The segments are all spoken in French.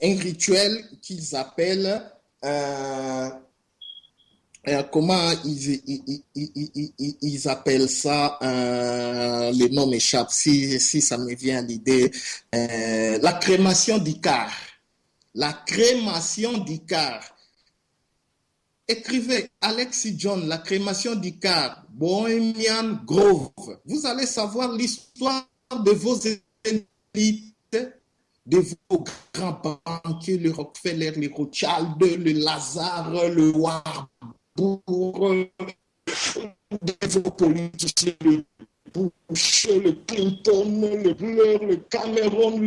un rituel qu'ils appellent, comment ils appellent ça, le nom m'échappe, si ça me vient à l'idée, la crémation d'Icare. La crémation d'Icare. Écrivez Alexis John, la crémation d'Icare, Bohemian Grove. Vous allez savoir l'histoire de vos élites, de vos grands banquiers, le Rockefeller, le Rothschild, le Lazare, le Warburg, de vos politiciens, le Bush, le Clinton, le Blair, le Cameron,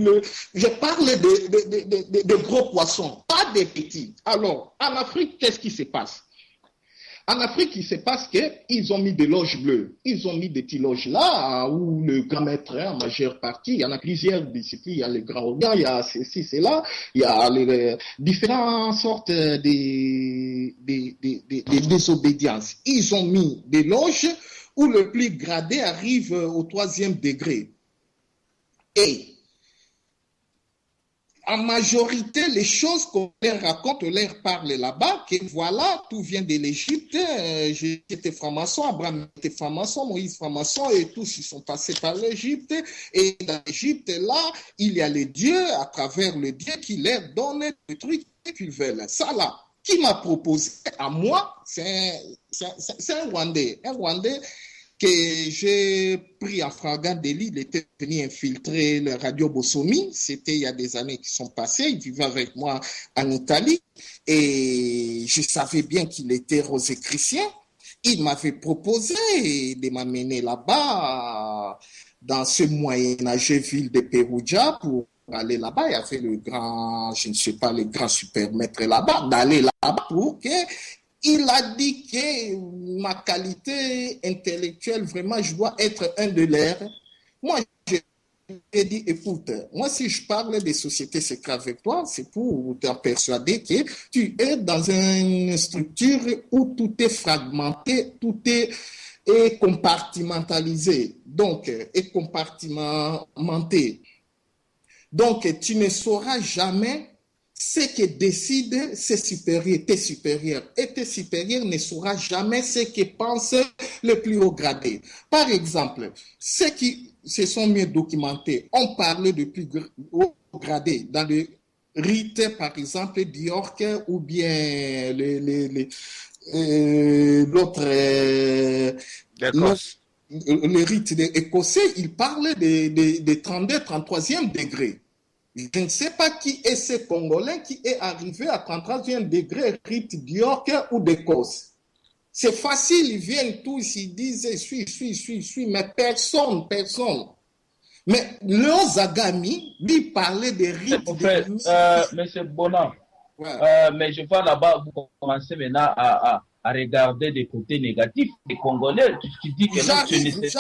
je parle de gros poissons, pas des petits. Alors, en Afrique, qu'est-ce qui se passe? En Afrique, il se passe qu'ils ont mis des loges bleues. Ils ont mis des petites loges là, où le grand maître, en majeure partie, il y en a plusieurs disciplines, il y a les grands organes, il y a ceci, cela, il y a les différentes sortes des désobédiences. Ils ont mis des loges où le plus gradé arrive au 3e degré. Et en majorité, les choses qu'on leur raconte, on leur parle là-bas, que voilà, tout vient de l'Égypte, j'étais franc-maçon, Abraham était franc-maçon, Moïse franc-maçon, et tous ils sont passés par l'Égypte, et dans l'Égypte, là, il y a les dieux, à travers le Dieu qui leur donne le truc qu'ils veulent. Ça là, qui m'a proposé à moi, c'est un Rwandais que j'ai pris en flagrant délit. Il était venu infiltrer le Radio Bosomi. C'était il y a des années qui sont passées. Il vivait avec moi en Italie et je savais bien qu'il était rosicrucien. Il m'avait proposé de m'amener là-bas dans ce moyenâgeux ville de Perugia pour aller là-bas. Il y avait le grand, je ne sais pas, le grand super maître là-bas, d'aller là-bas pour que il a dit que ma qualité intellectuelle, vraiment, je dois être un de leurs. Moi, j'ai dit, écoute, moi, si je parle des sociétés secrètes avec toi, c'est pour te persuader que tu es dans une structure où tout est fragmenté, tout est compartimentalisé, donc, est compartimenté. Donc, tu ne sauras jamais ce que décide ses supérieurs, tes supérieurs. Et tes supérieurs ne sauront jamais ce que pense le plus haut gradé. Par exemple, ceux qui se sont mieux documentés ont parlé de plus haut gradé dans le rite, par exemple, d'York ou bien l'autre, le rite écossais, il parle de 32, 33e degré. Je ne sais pas qui est ce Congolais qui est arrivé à 33e degré rite d'York ou d'Écosse. C'est facile, ils viennent tous, ils disent suis, mais personne. Mais Léon Zagami, lui, parlait des rites. Monsieur Bonan, mais je vois là-bas, vous commencez maintenant à regarder des côtés négatifs des Congolais. Tu dis que j'arrive. Je vais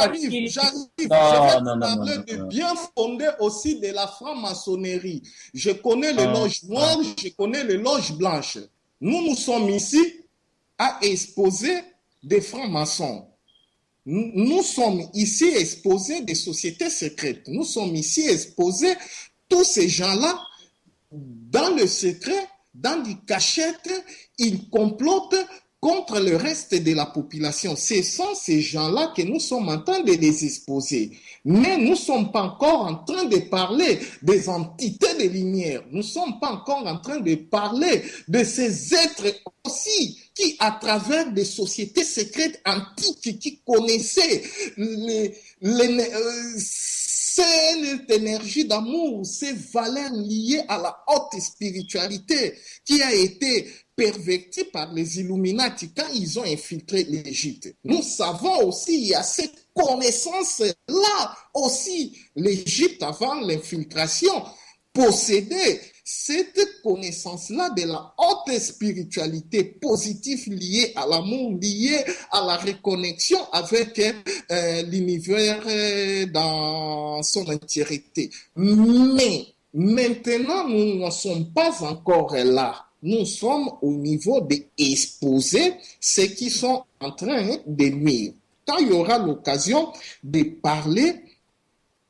parler de bien fondé aussi de la franc-maçonnerie. Je connais les loges noires, je connais les loges blanches. Nous sommes ici à exposer des francs-maçons. Nous sommes ici exposés des sociétés secrètes. Nous sommes ici exposés tous ces gens-là dans le secret, dans des cachettes, ils complotent contre le reste de la population. Ce sont ces gens-là que nous sommes en train de les exposer. Mais nous ne sommes pas encore en train de parler des entités de lumière. Nous ne sommes pas encore en train de parler de ces êtres aussi qui, à travers des sociétés secrètes antiques, qui connaissaient cette énergie d'amour, ces valeurs liées à la haute spiritualité qui a été pervertie par les Illuminati quand ils ont infiltré l'Égypte. Nous savons aussi, il y a cette connaissance-là aussi. L'Égypte, avant l'infiltration, possédait cette connaissance-là de la haute spiritualité positive liée à l'amour, liée à la reconnexion avec l'univers dans son entièreté. Mais maintenant, nous ne sommes pas encore là. Nous sommes au niveau d'exposer ceux qui sont en train de nuire. Quand il y aura l'occasion de parler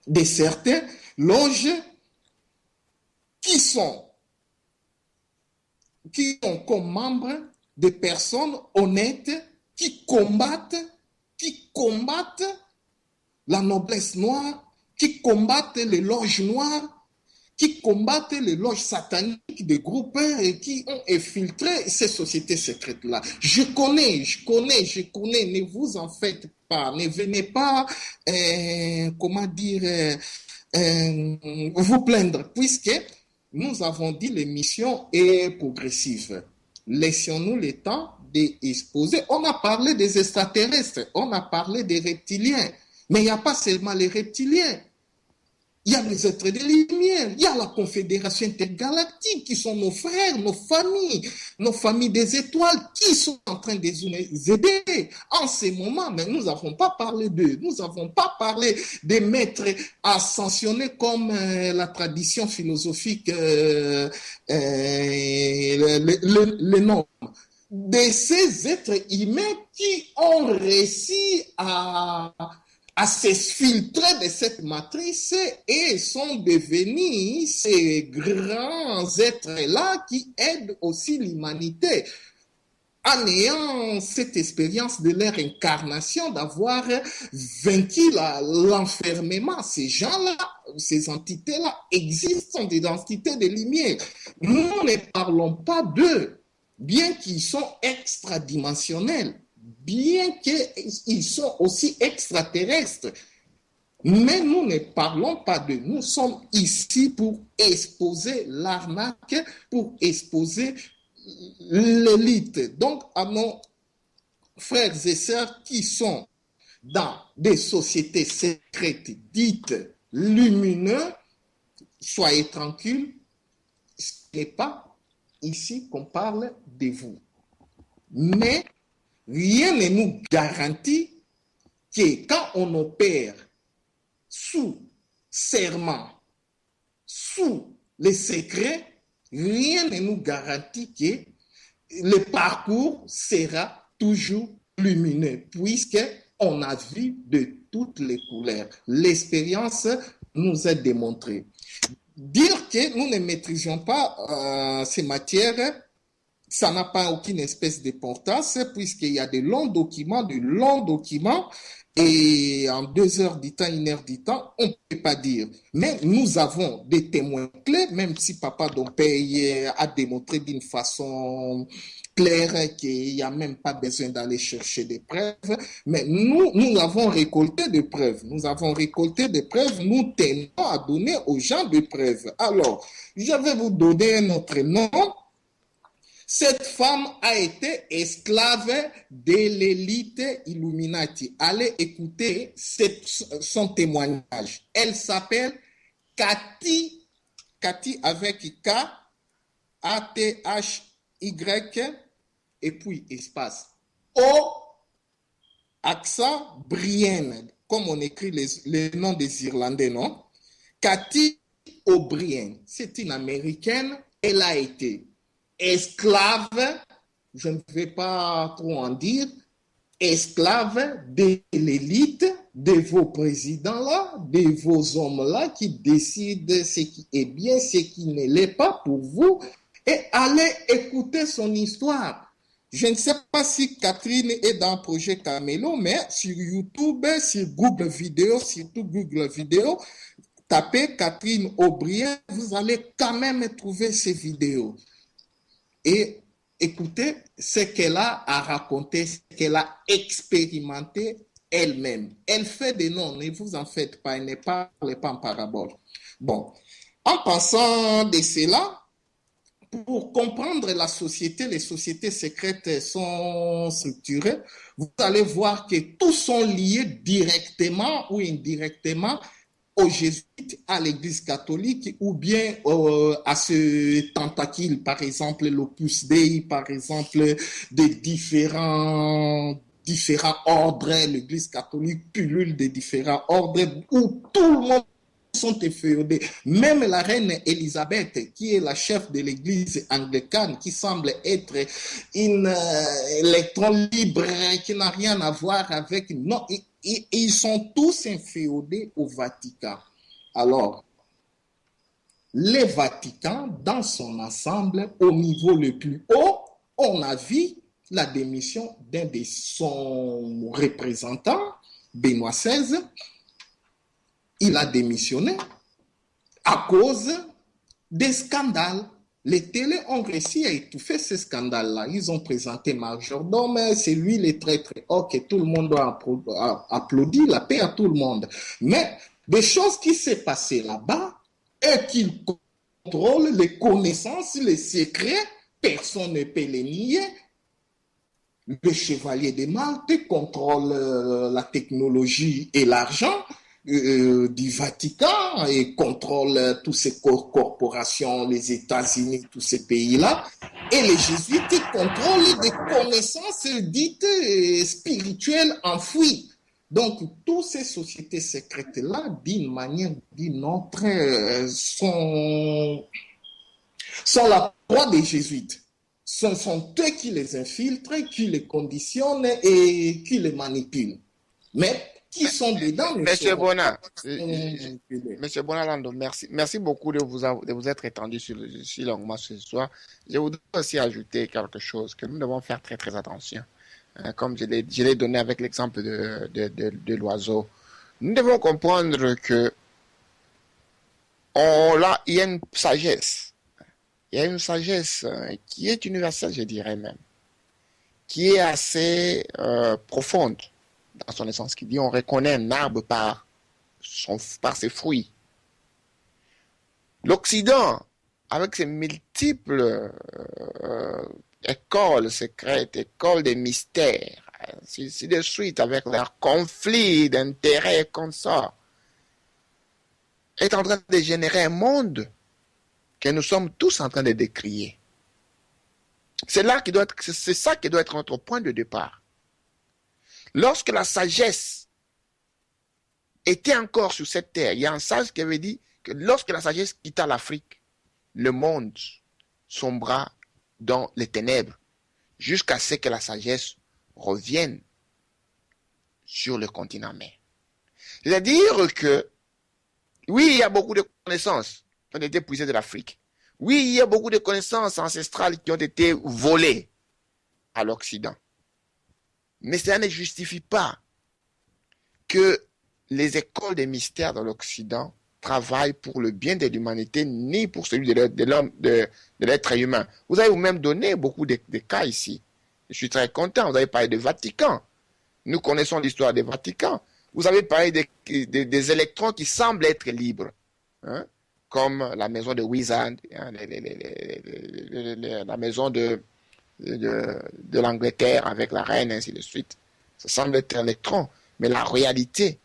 de certaines loges qui sont qui ont comme membres des personnes honnêtes qui combattent la noblesse noire, qui combattent les loges noires, qui combattent les loges sataniques des groupes et qui ont infiltré ces sociétés secrètes-là. Je connais, ne vous en faites pas, ne venez pas, vous plaindre, puisque nous avons dit l'émission est progressive. Laissons-nous le temps d'exposer. On a parlé des extraterrestres, on a parlé des reptiliens, mais il n'y a pas seulement les reptiliens. Il y a les êtres de lumière, il y a la Confédération intergalactique qui sont nos frères, nos familles des étoiles qui sont en train de nous aider en ce moment. Mais nous n'avons pas parlé d'eux, nous n'avons pas parlé des maîtres ascensionnés comme la tradition philosophique le nom. De ces êtres humains qui ont réussi à s'exfiltrer de cette matrice et sont devenus ces grands êtres-là qui aident aussi l'humanité en ayant cette expérience de leur incarnation, d'avoir vaincu l'enfermement. Ces gens-là, ces entités-là existent, des entités de lumière. Nous ne parlons pas d'eux, bien qu'ils sont extradimensionnels, bien qu'ils sont aussi extraterrestres. Mais nous ne parlons pas d'eux. Nous sommes ici pour exposer l'arnaque, pour exposer l'élite. Donc, à nos frères et sœurs qui sont dans des sociétés secrètes dites lumineuses, soyez tranquilles, ce n'est pas ici qu'on parle de vous. Mais rien ne nous garantit que quand on opère sous serment, sous les secrets, rien ne nous garantit que le parcours sera toujours lumineux, puisqu'on a vu de toutes les couleurs. L'expérience nous a démontré. Dire que nous ne maîtrisions pas ces matières, ça n'a pas aucune espèce d'importance, puisqu'il y a de longs documents, et en 2 heures du temps, 1 heure du temps, on ne peut pas dire. Mais nous avons des témoins clés, même si Papa Dompey a démontré d'une façon claire qu'il n'y a même pas besoin d'aller chercher des preuves. Mais nous avons récolté des preuves. Nous tenons à donner aux gens des preuves. Alors, je vais vous donner un autre nom. Cette femme a été esclave de l'élite Illuminati. Allez écouter son témoignage. Elle s'appelle Cathy avec K, A-T-H-Y, et puis espace. O, accent Brienne, comme on écrit les noms des Irlandais, non? Cathy O'Brien, c'est une Américaine. Elle a été esclave, je ne vais pas trop en dire, esclave de l'élite, de vos présidents-là, de vos hommes-là qui décident ce qui est bien, ce qui ne l'est pas pour vous, et allez écouter son histoire. Je ne sais pas si Catherine est dans le projet Camelo, mais sur YouTube, sur Google Vidéo, surtout Google Vidéo, tapez Catherine O'Brien, vous allez quand même trouver ces vidéos. Et écoutez ce qu'elle a à raconter, ce qu'elle a expérimenté elle-même. Elle fait des noms, ne vous en faites pas, elle ne parle pas en parabole. Bon, en passant de cela, pour comprendre la société, les sociétés secrètes sont structurées, vous allez voir que tous sont liés directement ou indirectement aux jésuites, à l'église catholique, ou bien à ce tentacule, par exemple l'Opus Dei, par exemple des différents ordres, l'église catholique pullule de différents ordres, où tout le monde sont efféodés. Même la reine Élisabeth, qui est la chef de l'église anglicane, qui semble être une électron libre, qui n'a rien à voir avec... Non, ils sont tous inféodés au Vatican. Alors, le Vatican, dans son ensemble, au niveau le plus haut, on a vu la démission d'un de son représentant, Benoît XVI. Il a démissionné à cause des scandales. Les télés ont réussi à étouffer ces scandales-là. Ils ont présenté Majordome, c'est lui le traître. Ok, tout le monde doit applaudir, la paix à tout le monde. Mais des choses qui s'est passées là-bas et qu'il contrôle les connaissances, les secrets, personne ne peut les nier. Le chevalier de Malte contrôle la technologie et l'argent du Vatican et contrôle toutes ces corporations, les États-Unis, tous ces pays-là. Et les jésuites contrôlent des connaissances dites spirituelles enfouies. Donc, toutes ces sociétés secrètes-là, d'une manière ou d'une autre, sont la proie des jésuites. Ce sont eux qui les infiltrent, qui les conditionnent et qui les manipulent. Mais qui sont dedans. Monsieur Bona, Monsieur Bonalando, merci beaucoup de vous être étendu si longuement ce soir. Je voudrais aussi ajouter quelque chose que nous devons faire très très attention. Comme je l'ai donné avec l'exemple de l'oiseau. Nous devons comprendre que il y a une sagesse. Il y a une sagesse qui est universelle, je dirais même, qui est assez profonde dans son essence, qui dit on reconnaît un arbre par ses fruits. L'Occident, avec ses multiples écoles secrètes, écoles des mystères, ainsi de suite, avec leurs conflits d'intérêts comme ça, est en train de générer un monde que nous sommes tous en train de décrier. C'est ça qui doit être notre point de départ. Lorsque la sagesse était encore sur cette terre, il y a un sage qui avait dit que lorsque la sagesse quitta l'Afrique, le monde sombra dans les ténèbres jusqu'à ce que la sagesse revienne sur le continent mère. C'est-à-dire que, oui, il y a beaucoup de connaissances qui ont été puisées de l'Afrique. Oui, il y a beaucoup de connaissances ancestrales qui ont été volées à l'Occident. Mais cela ne justifie pas que les écoles des mystères de l'Occident travaillent pour le bien de l'humanité, ni pour celui de l'être humain. Vous avez vous-même donné beaucoup de cas ici. Je suis très content. Vous avez parlé du Vatican. Nous connaissons l'histoire du Vatican. Vous avez parlé des électrons qui semblent être libres, hein, comme la maison de Wizard, hein, la maison de l'Angleterre avec la reine, ainsi de suite. Ça semble être électron. Mais la réalité,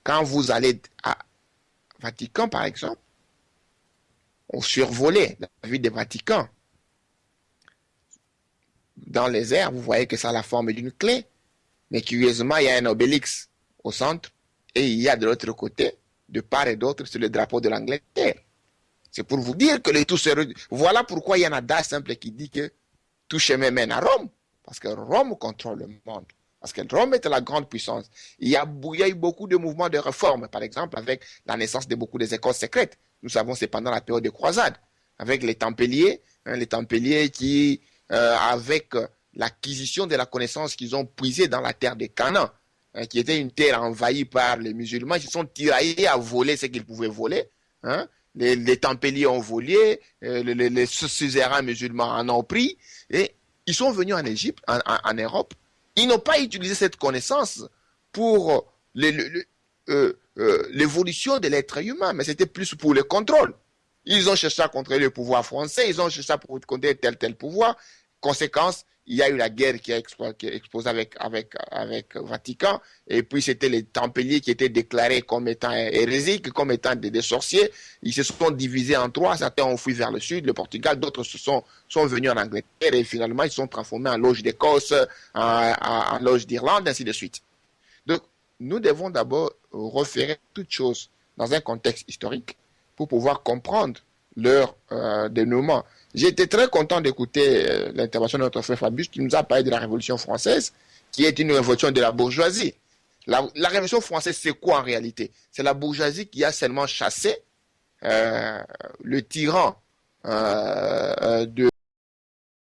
quand vous allez à Vatican, par exemple, on survolait la ville du Vatican. Dans les airs, vous voyez que ça a la forme d'une clé. Mais curieusement, il y a un obélix au centre et il y a de l'autre côté, de part et d'autre, sur le drapeau de l'Angleterre. C'est pour vous dire que voilà pourquoi il y a un adage simple qui dit que tout chemin mène à Rome. Parce que Rome contrôle le monde. Parce que Rome est la grande puissance. Il y a eu beaucoup de mouvements de réforme, par exemple, avec la naissance de beaucoup des écoles secrètes. Nous savons, c'est pendant la période des croisades, avec les Templiers, les Templiers qui, avec l'acquisition de la connaissance qu'ils ont puisée dans la terre de Canaan, qui était une terre envahie par les musulmans, ils se sont tiraillés à voler ce qu'ils pouvaient voler. Les Templiers ont volé, les suzerains musulmans en ont pris, et ils sont venus en Égypte, en Europe. Ils n'ont pas utilisé cette connaissance pour l'évolution de l'être humain, mais c'était plus pour le contrôle. Ils ont cherché à contrôler le pouvoir français, ils ont cherché à contrôler tel pouvoir. Conséquence, il y a eu la guerre qui a explosé avec Vatican, et puis c'était les Templiers qui étaient déclarés comme étant hérésiques, comme étant des sorciers. Ils se sont divisés en trois, certains ont fui vers le sud, le Portugal, d'autres sont venus en Angleterre, et finalement ils sont transformés en loge d'Écosse, en loge d'Irlande, ainsi de suite. Donc, nous devons d'abord référer toutes choses dans un contexte historique pour pouvoir comprendre leur dénouement. J'ai été très content d'écouter l'intervention de notre frère Fabius qui nous a parlé de la Révolution française, qui est une révolution de la bourgeoisie. La Révolution française, c'est quoi en réalité? C'est la bourgeoisie qui a seulement chassé le tyran de